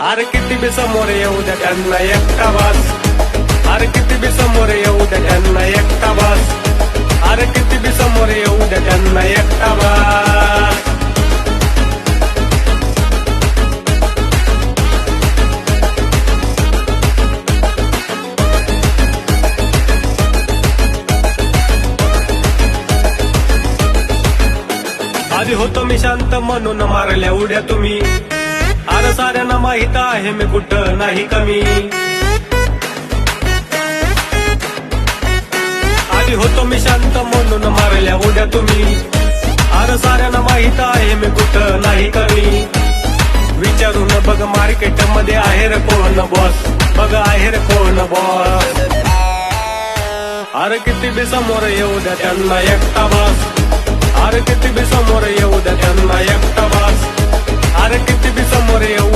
अरे किती बी समोर येऊ द्या त्यांना एकटा बास. अरे किती बी समोर येऊ द्या त्यांना एकटा बास. अरे किती बी समोर येऊ द्या त्यांना एकटा बास. आधी होतो मी शांत म्हणून मारल्या उड्या तुम्ही. अरे साऱ्यांना माहित आहे मी कुठं नाही कमी. आधी होतो मी शांत म्हणून मारल्या उड्या तुम्ही. अरे साऱ्यांना माहित आहे मी कुठं नाही कमी. विचारून बघ मार्केट मध्ये आहे रे कोण बॉस. बघ आहे रे कोण बॉस. अरे किती बी समोर येऊ द्या त्यांना एकटा बास. अरे किती बी समोर येऊ द्या त्यांना एकटा बास. अरे किती बी समोर येऊ द्या